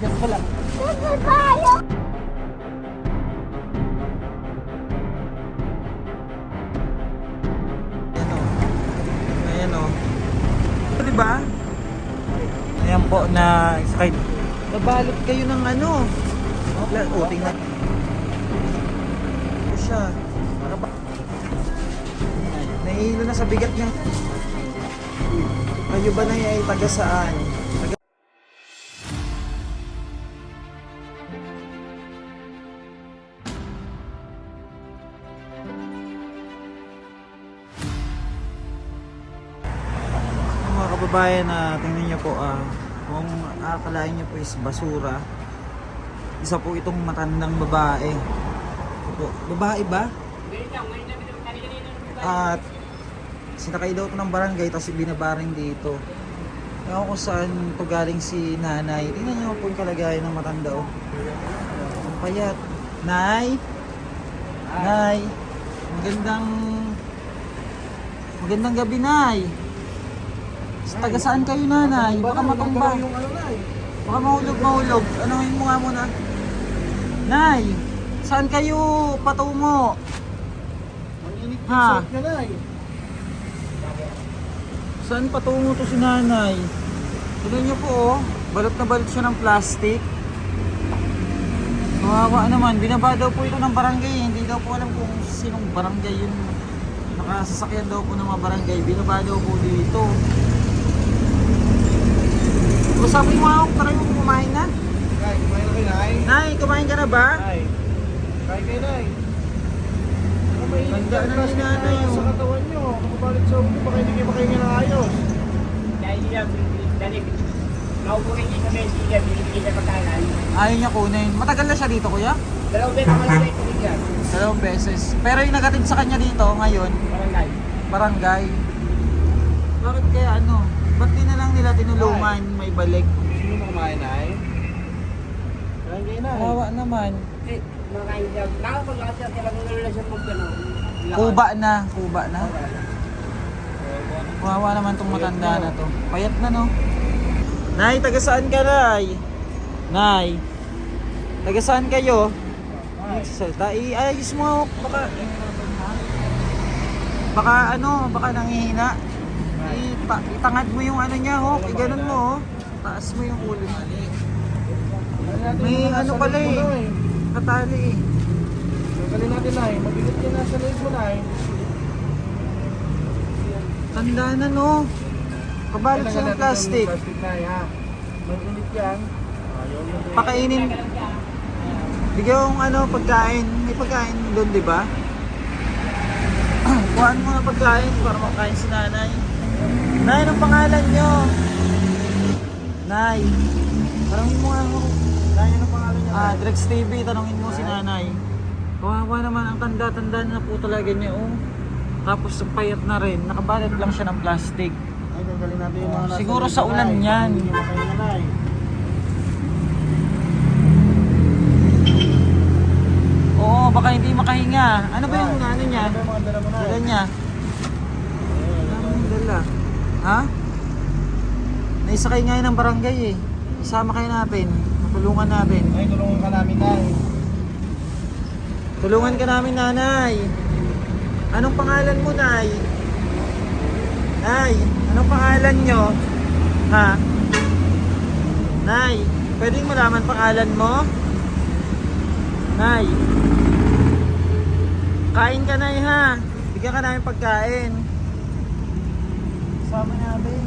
Diyan ko lang. Ayan o. Diba? Ayan po na sakay. Nabalot kayo ng ano. O, tingnan. Ito siya. Nahihilo na sa bigat niya. Kayo ba na ay taga saan? Mga kababayan na tingnan niyo po kung akalain niyo po is basura. Isa po itong matandang babae. Ito, babae ba? At sinakay daw ito ng barangay tapos binabaring dito. Ewan kung saan ito galing si nanay. Tingnan niyo po yung kalagayan ng matanda oh. Ang payat. Nay! Nay! Magandang gabi, Nay! Taga saan kayo, nanay? Baka matumba. Baka mahulog. Anuhin mo nga muna. Nay, saan kayo patungo? Ha? Saan patungo to si nanay? Tignan niyo po oh. Balot na balot siya ng plastic. Kawawa naman. Binaba daw po ito ng barangay. Hindi daw po alam kung sinong barangay yun. Nakasasakyan daw po ng mga barangay. Binaba daw po dito. Sabi mo ako, tara mo kumain na. Nay, kumain na kayo, Nay. Nay, kumain ka na ba? Nay, kain kayo, Nay. Ganda na ni nanay sa yun. katawan nyo. Kapalit sa ulo, baka hindi kayo makahinga ng ayos. Dahil nila, maupo rin dito sa sila, binibigyan sa pagkanan. Ayaw niya kunin. Matagal na siya dito, kuya? 2 beses naman sa ito bigyan. 2 beses. Pero yung nagatid sa kanya dito ngayon, Barangay. barangay. Bakit kaya ano? Ba't di na lang nila tinulungan may balik? Gusto nyo kumain, Nay? Kain kayo, Nay. Kawawa naman. Eh, makain siya. Nakapag-lakas siya, kailangan na siya magkano. Kuba na. Kawawa naman tong matanda na to. Payat na no. Nay, taga saan ka, Nay? Nay. Taga saan kayo? Nagsasalita. Iayos mo baka nangihina. Itangad mo yung ano niya, ho. Iganon mo, ho. Taas mo yung ulo. May ano pala eh. Katali eh. Gagalin natin, Nay. Mabigat yan nasa leg mo, Nay. Tanda na, no. Kabalot siya ng plastic. Plastic, Nay, ha? Mag-init yan. Pakainin. Bigyan yung ano, pagkain. May pagkain doon, di ba? Kuhaan mo na pagkain para makain si nanay. Nay, anong pangalan nyo? Nay. Tanungin mo nga ako. Nay, anong pangalan niya? Drex TV, tanungin mo si nanay. Kawawa naman, ang tanda-tanda na po talaga niya, oh. Tapos ang payat na rin, nakabalot lang siya ng plastic. Ay, gagalin natin yung mga nasa Siguro leg sa mo, ulan Nay. yan. Hindi nyo makahinga, Nay. Oo, baka hindi makahinga. Ano ba yung ano niya? Ano ba yung mga dala mo, Nay? Dala niya? Ano yung dala? Ha? Naisakay nga yun ng barangay eh. Isama kayo natin. Matulungan natin. Ay, tulungan ka namin, Nay. Tulungan ka namin, nanay. Anong pangalan mo, Nay? Nay, anong pangalan nyo? Ha? Nay, pwedeng malaman pangalan mo? Nay. Kain ka, Nay, ha? Bigyan ka namin pagkain. Sama natin.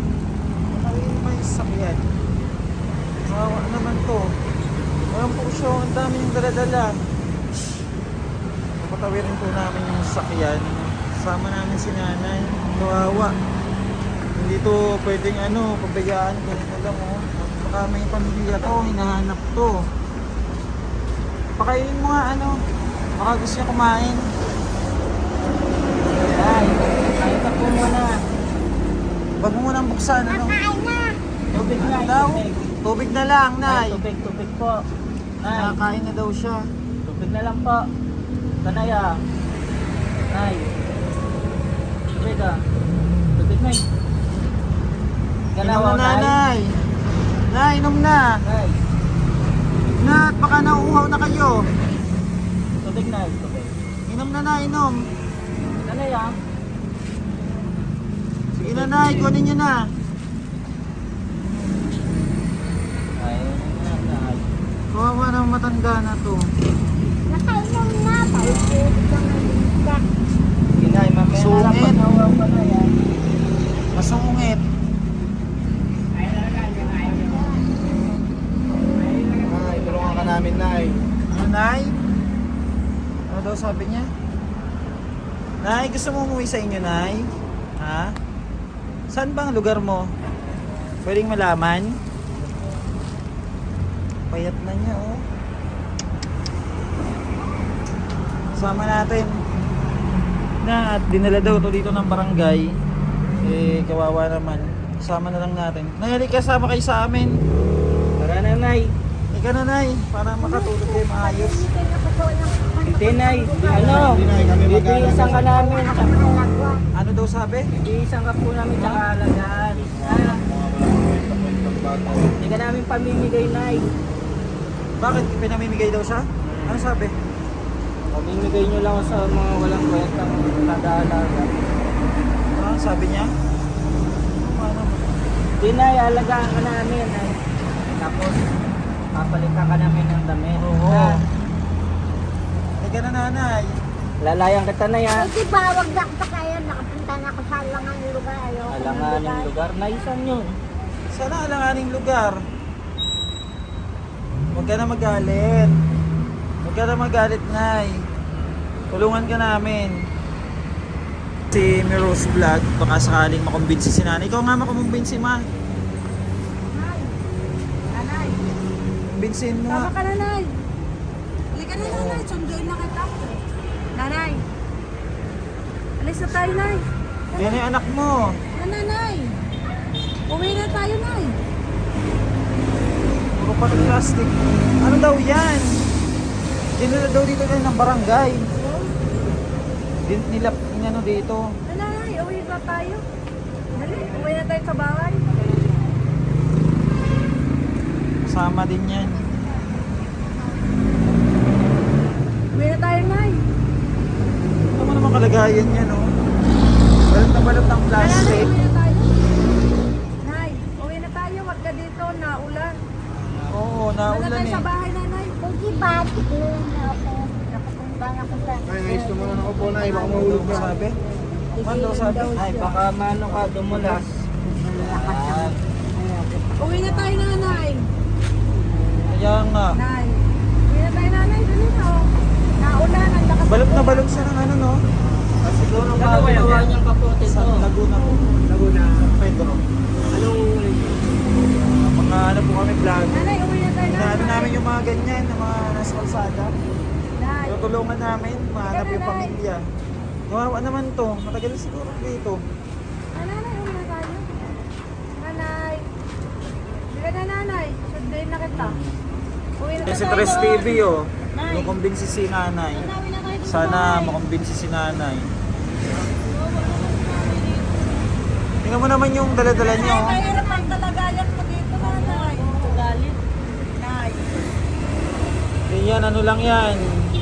Makawin pa yung sakyan. Kawawa naman to. Walang pusyo. Ang dami yung dala-dala. Patawirin po namin yung sakyan. Sama namin si nanay. Kawawa. Hindi to pwedeng pabayaan. Ganito lang oh. Baka may pamilya to. Hinahanap to. Pakainin mo nga baka gusto niya kumain. Ay, kain ka po muna. Wag mo munang buksan, Tubig na, daw? tubig. Tubig na lang, Nay. Tubig po. Nay, Nakakain na daw siya. tubig na lang po. Tanay ah. Nay. Tubig ah. Tubig na eh. Inom na, Nanay. Nay, inom na. Nay. tayo. Tubig na, tubig. Inom na na, inom. Tanay ah. Sige na na, ikunin nyo na. Ayun na, nay. Kawawa ng matanda na to. Nakainom na, paubos lang ang lingka. Sige nay, mamaya na lang Sungit. paghawa pa na yan. Masungit. Nay, tulungan ka namin, Nay. Ano, Nay? Ano daw sabi niya? Nay, gusto mo umuwi sa inyo, Nay? Ha? Saan ba ang lugar mo? Pwedeng malaman? Payat na niya, oh. Sama natin. Na, at dinala daw to dito ng barangay. Eh, kawawa naman. Sama na lang natin. Nay, halika, sama kayo sa amin. Tara na, nay. Halika na, Nay, para makatulog kayo maayos. Hindi na ko lang. Hindi, nay. Ano? Hindi, nay, kami Bibihisan ka namin. Malagwa. Ano daw sabi? Bibihisan ka po namin tsaka alagaan. Ah, hindi ka namin pamimigay, nay. Bakit? Pinamimigay daw siya? Ano sabi? Pamimigay nyo lang sa mga walang kwentang nag-aalaga. Ano sabi niya? Ano? Hindi, nay. Alagaan ka namin, nay. Tapos, papalitan ka namin ng damit. Oo. Ah, Halika na, Nanay. lalayan kita na yan. Hindi ba, wag na kita kaya. Nakapunta na ako sa alangan lugar. Ayoko ng Alanganing lugar. Naisan yun. Sana alanganing lugar. Huwag ka na magalit. Huwag ka na magalit, Nay. Tulungan ka namin. Si Miros Vlog, baka sakaling makumbinsi si Nanay. Ikaw nga makumbinsi, Ma. Nanay. Nanay. Kumbinsin mo Tama nga. ka, nanay. Halika na, nanay. Sunduin na kita. Nanay. Alis na tayo, nay. Yan yung anak mo. Nanay. Uwi na tayo, nay. Puro pa ng plastic. Ano daw yan? Dinala daw dito ng barangay. Nila, ano dito. Nanay, uwi na tayo. Dali, uwi na tayo sa bahay. Kasama din yan. Uwi na tayo, nay. Ano mo naman kalagayan yan, no? Balot na balot ng Nanay, plastic. uwi na tayo. Nay, uwi na tayo. Wag ka dito, naulan. Oo, Uwi na naulan tayo eh. sa bahay, nanay. Hindi ba, tignan na ako. Nakapunta na ako sa... Nay, ayos naman ako po, Nay. Baka Ano mahulog daw ka. sabi? Ano daw sabi? Ay, baka mano ka dumulas. Ayan. Uwi na tayo, nanay. Kaya nga. Nay. Uwi na tayo, nanay. Dali na, oh. Naulan, ang lakas. Balot na balot siya ng ano, no? Siguro gagawa niyang kapote Sa to. Laguna po. Laguna. Pedro. Mga ano po kami vlog. Nanay, uwi na tayo, Inaano nanay. namin yung mga ganyan, yung mga nasa kalsada. Nay. Tutulungan namin, mahanap yung pamilya. Kawawa naman to, matagal na siguro dito. Nanay, uwi na tayo. Nanay. Sige na, nanay. Sunduin na kita. Uwi na Kasi tayo. Tres TV oh, Nay. kukumbinsi si nanay. Uwi na tayo sa Sana bahay. makumbinsi si nanay. Tingnan mo naman yung dala-dala niyo. Nay, oh. mahirap ang talagayan mo dito, nanay. Galit. Nay. Yan, ano lang yan.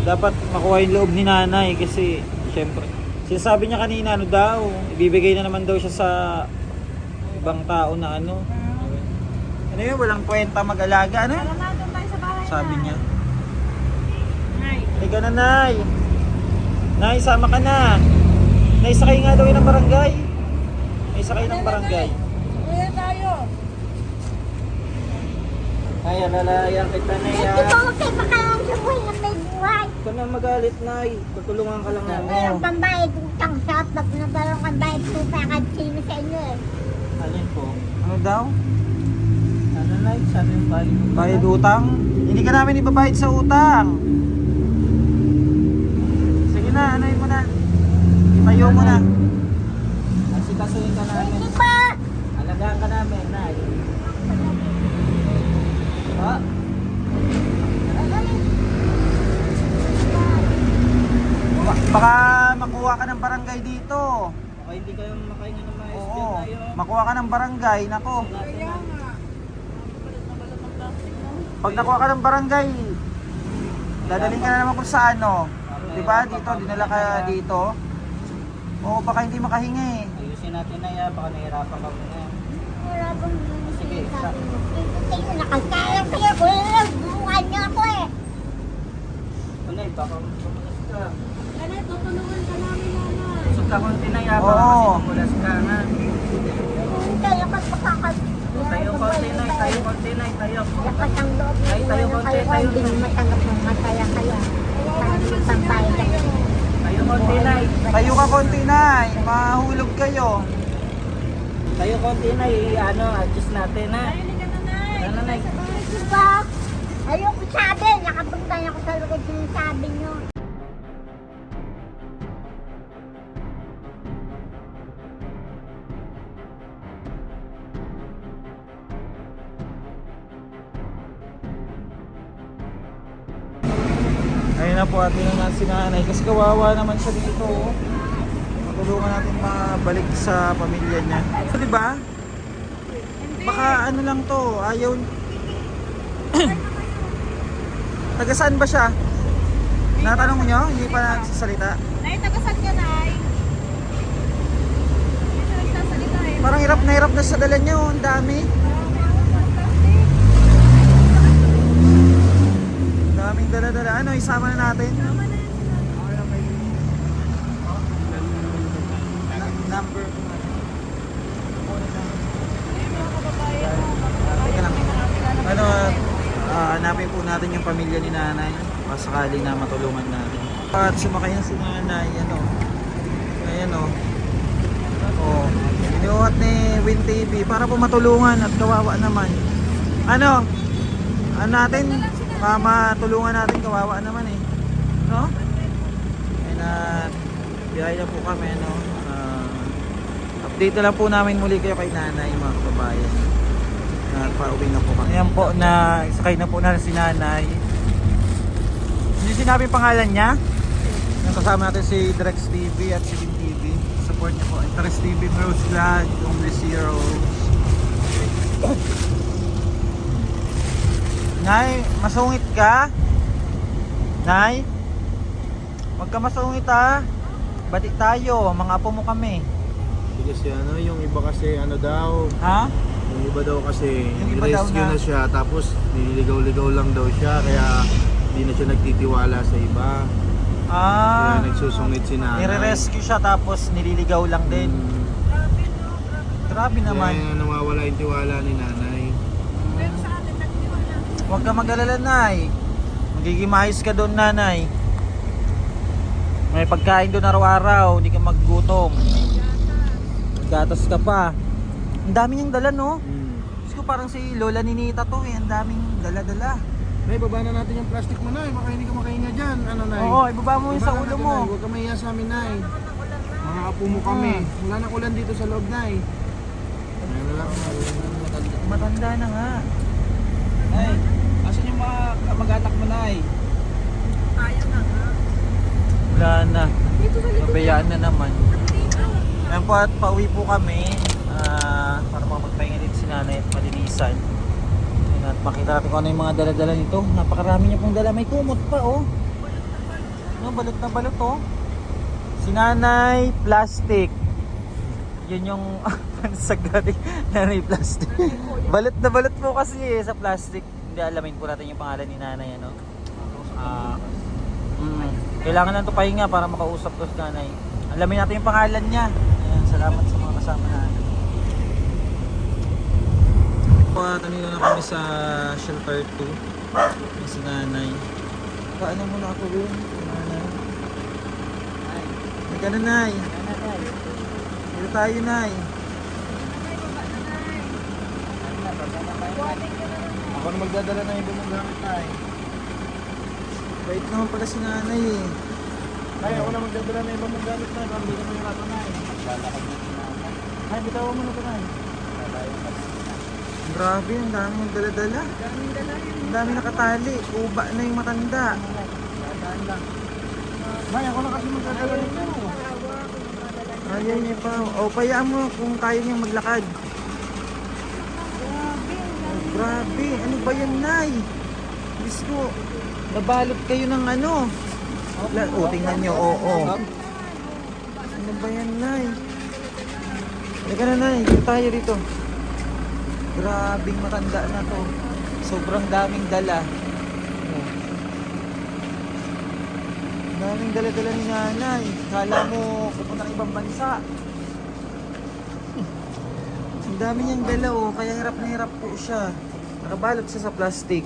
Dapat makuha yung loob ni nanay kasi syempre. Sinasabi niya kanina ano daw, ibibigay na naman daw siya sa ibang tao na ano. Ano yun, walang kwenta mag-alaga, ano? Tara na, doon tayo sa bahay. Sabi Nay. niya. Nay. Halika na, Nay. Nay, sama ka na. Nay, sakay nga daw yun ng barangay. Nay, sakay ng barangay. Uwi na tayo. Ay, lalayan kita na Hindi yan. ba, huwag kayo makalang sa buhay na may buhay. Ikaw na magalit, nay. Tutulungan ka lang namin. Mayroong pambayad utang sa pag nabarong pambayad tupa kahit sino sa inyo eh. Alin po? Ano daw? Ano, nay? Sabi yung bahay. Bayad utang? Hindi ka namin ibabayad sa utang. Sige na, anoin mo na. Tayo mo na. Asikasuhin ka namin. Hindi ba? Alagaan ka namin, nay. Ha? Baka makuha ka ng barangay dito. Baka hindi kayo makahinga ng maayos Oo, dyan, nay. oh. makuha ka ng barangay. Nako, Kaya nga. pag nakuha ka ng barangay, Dadalhin ka na naman kung saan, no? Diba? Dito, dinala ka dito. Oo, baka hindi makahinga eh. Ayusin natin na yan, baka nahirapan kami na yan. Wala bang Sige, sabi mo? Ito, nakakaya kaya ko lang. Buwan niya ako eh. Tunay, baka mamulas ka. Nanay, tutulungan ka namin, nanay. Usok ka konti na yan, baka Oo. kasi mamulas ka na. Kaya kapag makakal. Tayo konti na, tayo konti na, tayo. Lakas ang loob. Ay, tayo konti, tayo. Hindi mo matanggap ng kaya-kaya. Pampay lang. Tayo konti na. Tayo ka konti, Nay. Mahulog kayo. Tayo konti na, adjust natin na. Ano na, Diba? Ayoko sabi. Nakapunta ako sa lugar sinasabi nyo. Ayun na po at na si nanay kasi kawawa naman siya dito. Oh. Matulungan natin mabalik sa pamilya niya. So, di ba? Baka ano lang to, ayaw. Taga saan ba siya? Natanong niyo? Hindi pa nagsasalita? Nay, tagasan ka, nay. Hindi siya nagsasalita eh. Parang hirap na sa dala niyo. Ang dami. Daming dala-dala. Ano, isama na natin? Number. Teka lang. Ano, hanapin po natin yung pamilya ni nanay. Pasakali na matulungan natin. At sumakay na si nanay. Ano. Ayan o. Oh. Iniuhat ni Win TV para po matulungan at kawawa naman. Ano natin? Matulungan natin, kawawa naman eh. No? Ayun at biyahe na po kami, no? Update na lang po namin muli kayo kay nanay, mga kababayan. At pauwi na po kami. Ayan po, na sakay na po na si nanay. Hindi sinabi pangalan niya? Kasama natin si Drex TV at si Vin TV. Support niya po. Drex TV, Rose Vlog, Only Zeros. Nay, masungit ka? Nay? Huwag ka masungit ha. Bati tayo, mga apo mo kami. Kasi yung iba kasi daw, Ha? yung iba daw kasi Yung iba daw rescue na- na siya tapos nililigaw-ligaw lang daw siya kaya hindi na siya nagtitiwala sa iba. Kaya nagsusungit si nanay. Nire-rescue siya tapos nililigaw lang din. Grabe naman. Kaya nawawala yung tiwala ni nanay. Huwag ka mag-alala, Nay. Magiging maayos ka doon, nanay. May pagkain doon araw-araw, hindi ka maggutom. Gatas ka pa. Ang dami niyang dala, no? Gusto ko parang si Lola ni Nita to eh. Ang daming dala-dala. Nay, baba na natin yung plastic mo, Nay. Baka hindi ka makahinga dyan. Ano, Nay? Oo, ibaba mo yung sa Baba na ulo natin, mo. Nay. Huwag ka mahiya sa amin, Nay. Mga apo mo kami. Wala na ulan dito sa loob, Nay. Ano lang, Nay. Matanda na nga. Ay, asan yung mga mag-anak mo na ay? Wala na. Pabayaan na naman. Ayan po at pauwi po kami para makapagpahinga dito si nanay at malinisan. Ayan, at makita natin kung ano yung mga dala-dala nito. Napakarami niya pong dala. May kumot pa oh. No, balot na balot oh. Si nanay, plastic. Yun yung pansag natin. Nanay, plastic. Balot na balot po kasi sa plastic. Hindi alamin po natin yung pangalan ni nanay. Ano? Kailangan lang ito pahinga para makausap ko si nanay. Alamin natin yung pangalan niya. Ayan, salamat sa mga kasama natin. Tanino na kami sa shelter 2. Yung si nanay. Paano mo na ako rin? Nanay. May ka na, Nay. Dito tayo, Nay. Ako na magdadala na ibang mga gamit, Nay. Bait naman pala si nanay eh. Nay, ako na magdadala na ibang mga gamit, Nay. Para hindi ka mahirapan, Nay. Nay, bitawan mo na ito, Nay. Grabe, ang dami yung dala-dala. Ang dami nakatali. Uba na yung matanda. Nay, ako na kasi magdadala nito. Ayaw niya pa. O, payaan mo kung kaya niya maglakad. Grabe. Ano ba yan, Nay? Diyos ko, nabalot kayo ng ano. Tingnan nyo, oo. Ano ba yan, Nay? Halika na, Nay. Dito tayo dito. Grabing matanda na to. Sobrang daming dala. Oh. Daming dala-dala ni Nanay. Kala mo pupunta ng ibang bansa. Ang dami niyang dala, oh. Kaya hirap na hirap po siya. Nakabalot siya sa plastic.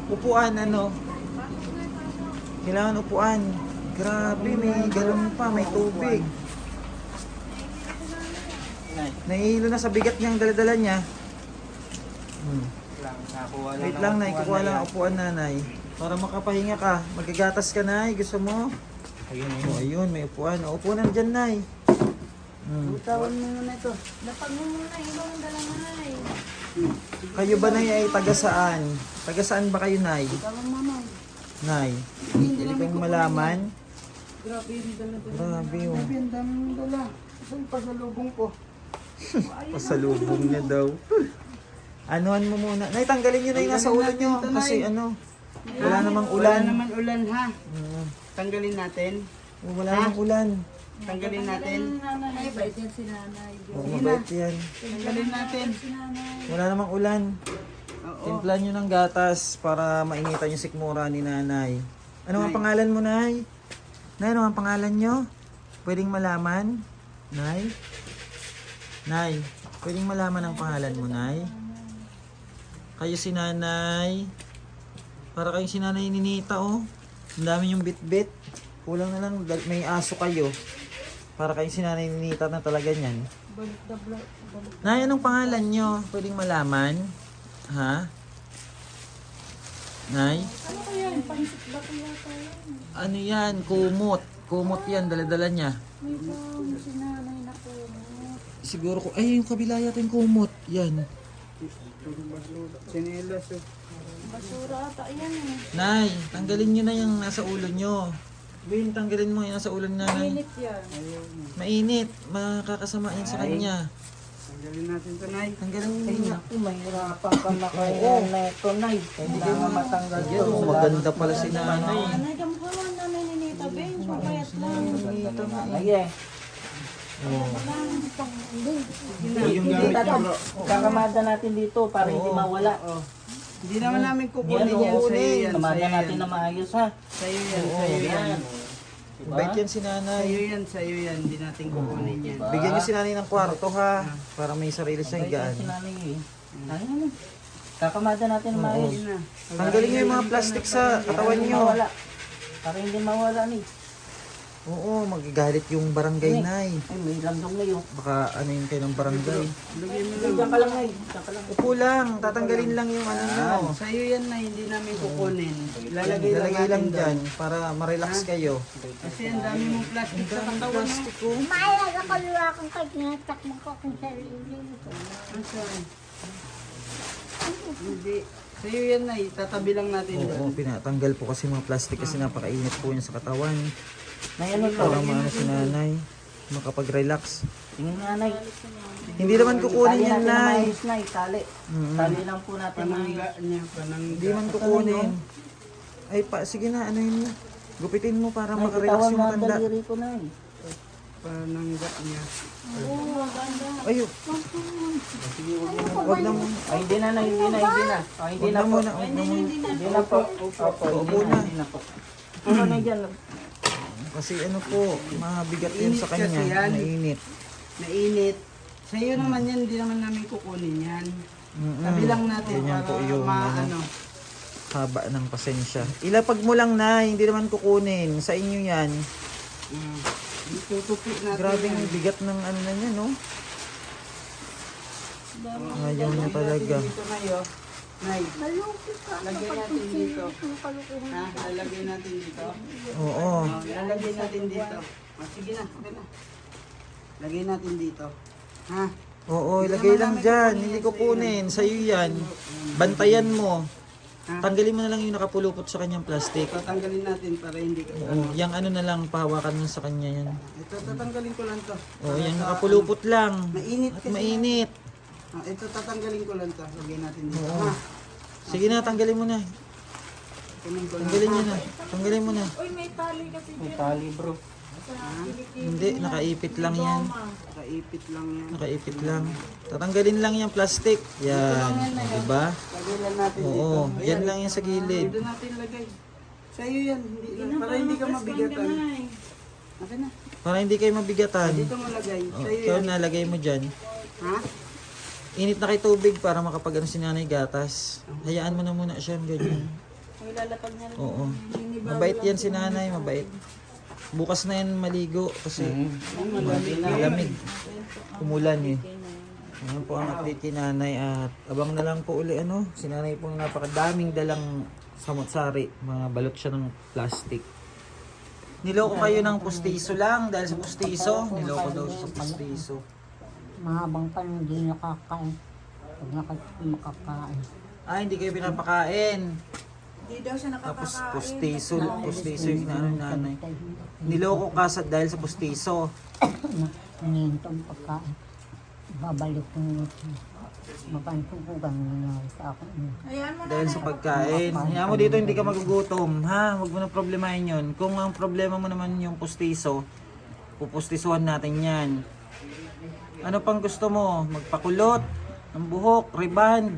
Upuan, ano? Kailangan upuan. Grabe, may galon pa, may tubig. Nahihilo na sa bigat niyang daladala niya. Wait lang, Nay. Kukuha lang ang upuan, Nanay. Para makapahinga ka. Magagatas ka, Nay. Gusto mo? Oh, ayun, may upuan. O, upo na dyan, Nay. Utawan mo muna ito. Dapat mo muna ibang dala na eh. Kayo ba, Nay, ay taga saan? Taga saan ba kayo, Nay? Tawang mamay. Nay, hindi kong malaman. Grabe yung dala-dala. Grabe, oh. Grabe, ang dami mong dala. Saan pasalubong ko? Pasalubong niya daw. Anuhan mo muna. Nay, tanggalin niyo na yung nasa ulo niyo. Kasi ano, wala namang Wala ulan. naman ulan ha. Mm. Tanggalin natin. Oh, wala namang ulan. Tanggalin natin. Ay, bait yan si nanay. Oh, mabait yan. Tanggalin natin. Wala namang ulan. Oo. Timplan niyo ng gatas para mainitan yung sikmura ni Nanay. Ano ang pangalan mo, Nay? Nay, ano ang pangalan niyo? Pwedeng malaman? Nay? Nay, pwedeng malaman ang pangalan mo, Nay? Kayo si Nanay. Para kayong si Nanay Ninita, oh. Ang dami yung bit-bit. Kulang na lang, may aso kayo. Para kayong si Nanay Ninita na talaga niyan. Nay, anong pangalan nyo? Pwedeng malaman? Ha? Nay? Ano kaya yung pansit ba kaya tayo? Ano yan? Kumot. Kumot yan, dala-dala niya. May bang si nanay na po. Siguro ko, ay yung kabila yata yung kumot. Yan. Sinilas oh. Basura ata yan eh. Nay, tanggalin nyo na yung nasa ulo nyo. Bin, tanggalin mo yung nasa ulo ni Nanay. Init yan. Mainit. Makakasama yan sa kanya. Tanggalin natin ito, Nay. Tanggalin nyo. Mahirapan ka makain na ito, Nay. Kailangan matanggal Yan, oh, maganda pala si Nanay. Nanay, kamo ka man nanay ni Nita Ben. Papayat lang. Ito na eh. Ay, Yung gamit niya, bro. kakamada natin dito para hindi mawala. Hindi naman namin kukunin yan sa iyo yan. Kamada natin na maayos ha. Sa iyo yan, sa iyo yan. Bait yan si Sa Nanay. iyo yan, sa iyo yan. Hindi natin kukunin yan. Bigyan niyo si Nanay ng kwarto ha. Para may sarili siyang gaan. Ayun. Kakamada natin na maayos. Tanggalin niyo yung mga plastic sa katawan niyo. Para hindi mawala ni. Oo, magagalit yung barangay, Nay. Ay, may lamdong na yun. Baka ano yun kayo ng barangay. Diyan ka lang, Nay. Diyan ka lang. Upo lang, tatanggalin lang yung ano nyo. Sa iyo yan na hindi namin kukunin. Ilalagay Ilalagay lang natin dyan para ma-relax kayo. Kasi ang dami mong plastic sa katawan mo. Plastic ko. Maalag ako luwa kung kahit tinatak mo ko kung sarili. Asan? Hindi. Sa iyo yan na, tatabi lang natin Oo, doon. pinatanggal po kasi mga plastic kasi napakainit po yun sa katawan. Nay, ano to? Para maano si Nanay, makapag-relax. Tingin nga, Nay. Hindi naman kukunin yan, Nay. Nay, tali. Tali lang po natin. Panangga niya, panangga. Hindi man kukunin. Ay, sige na, ano yun? Gupitin mo para makarelax yung matanda. daliri ko, Nay. Panangga niya. Ayo, wag na mo. Ay, hindi na, Nay. Hindi na, hindi na. Ay, hindi Wag na na po. muna, wag na muna. Hindi na po. Opo, Opo na. hindi na po. Ano na dyan? Kasi ano po, mabigat yun sa Init kasi kanya, yan. mainit. Mainit. Sa iyo naman yan, hindi naman namin kukunin yan. Mm-mm. Tabi lang natin Ganyan po para yung maano. haba ng pasensya. Ilapag mo lang na, hindi naman kukunin. Sa inyo yan. Tutupi natin Grabing yan. bigat ng ano na niya, no? Ayaw niya talaga. Dito na yun. Nay, Malungkot ka. lagyan natin dito. Ha? Lalagay natin dito. Oo. Lalagay natin dito. Sige na, okay na. Lagay natin dito. Ha? Oo, ilagay lang dyan. Hindi kukunin. Sa'yo yan. Bantayan mo. Tanggalin mo na lang yung nakapulupot sa kanyang plastic. Tatanggalin natin para hindi ka. Oo, yung ano na lang, pahawakan mo sa kanya yan. Ito, tatanggalin ko lang to. Oo, yung nakapulupot lang. Mainit At kasi. mainit. Ito tatanggalin ko lang to. Lagyan natin dito. Oo. Ha? Sige na, tanggalin mo na. Kunin ko lang. Tanggalin mo na. Tanggalin mo na. Uy, may tali kasi May tali bro. Hindi, nakaipit lang yan. Kaipit lang yan. Nakaipit lang. Tatanggalin lang yung plastic. Yan. Diba? Lagyan lang natin dito. Oo, yan lang yan sa gilid. Dito natin lagay. Sa'yo yan. Para hindi ka mabigatan. Okay na. Para hindi kayo mabigatan. Dito mo lagay. Oh, Sa'yo ikaw yan. nalagay mo dyan. Ha? Init na kay tubig para makapag ano si nanay gatas. Hayaan mo na muna siya ganyan. Oo. Mabait yan si nanay, mabait. Bukas na yan maligo kasi malamig. Umulan eh. Ayan po ang update kay nanay at abang na lang po uli ano. Si nanay po napakadaming dalang samot-sari. Mga balot siya ng plastic. Niloko kayo ng pustiso lang dahil sa pustiso. Niloko daw siya sa pustiso. Mahabang pa hindi nakakain. Pag makakain. Ah, hindi kayo pinapakain. Hindi daw siya Tapos nakakakain. pustiso yung inaano ni nanay. Niloko ka dahil sa pustiso. Nanihintong pagkain. Babalik ko nyo. Mapansukugan nyo sa akin. Ayan mo na. Dahil sa pagkain. Hayaan mo dito hindi ka magugutom, ha? Huwag mo na problemahin yun. Kung ang problema mo naman yung pustiso, pupustisuhan natin yan. Ano pang gusto mo? Magpakulot ng buhok, riband.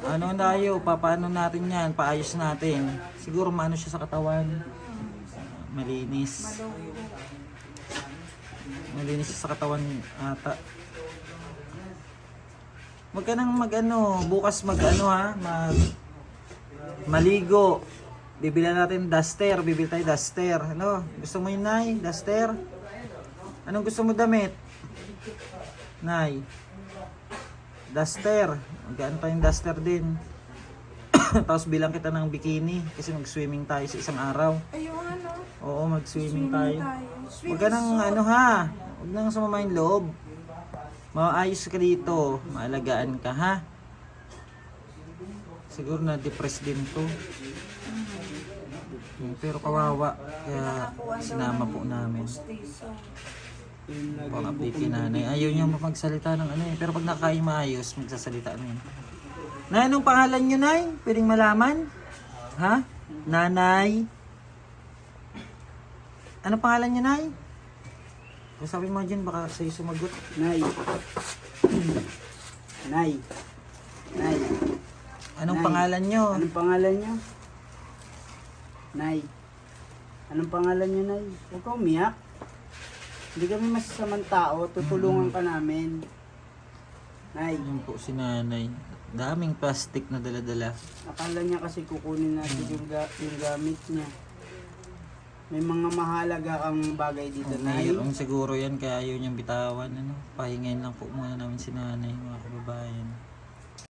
Ano tayo? Papaano natin yan? Paayos natin. Siguro maano siya sa katawan. Malinis. Malinis siya sa katawan ata. Huwag ka nang mag-ano, bukas mag-ano ha, maligo. Bibili natin duster, bibili tayo duster. Ano? Gusto mo yun, Nay? Duster? Anong gusto mo damit? Nay? Duster. Magkaan tayong duster din. Tapos bilang kita ng bikini kasi mag-swimming tayo sa isang araw. Ayun, ano. Oo, mag-swimming tayo. Tayo. Huwag ka nang ano ha, huwag nang sumama yung loob. Maayos ka dito, maalagaan ka ha. Siguro na depressed din to. Pero kawawa, kaya sinama po namin. Pang update kay nanay. Ayaw niya magsalita ng ano eh. Pero pag nakain maayos, magsasalita na yun. Nay, anong pangalan niyo, Nay? Pwedeng malaman? Ha? Nanay? Anong pangalan niyo, Nay? Kung sabi mo dyan, baka sa'yo sumagot. Nay. Nay. Nay. Anong Nay. pangalan niyo? Anong pangalan niyo? Nay. Anong pangalan niyo, Nay? Huwag ka umiyak. Hindi kami masasamang tao. Tutulungan ka namin. Nay. Ayun po si nanay. Daming plastic na dala-dala. Akala niya kasi kukunin natin yung gamit niya. May mga mahalaga kang bagay dito, Nay. Mayroong siguro yan kaya ayaw niyang bitawan. Ano? Pahingayin lang po muna namin si nanay, mga kababayan.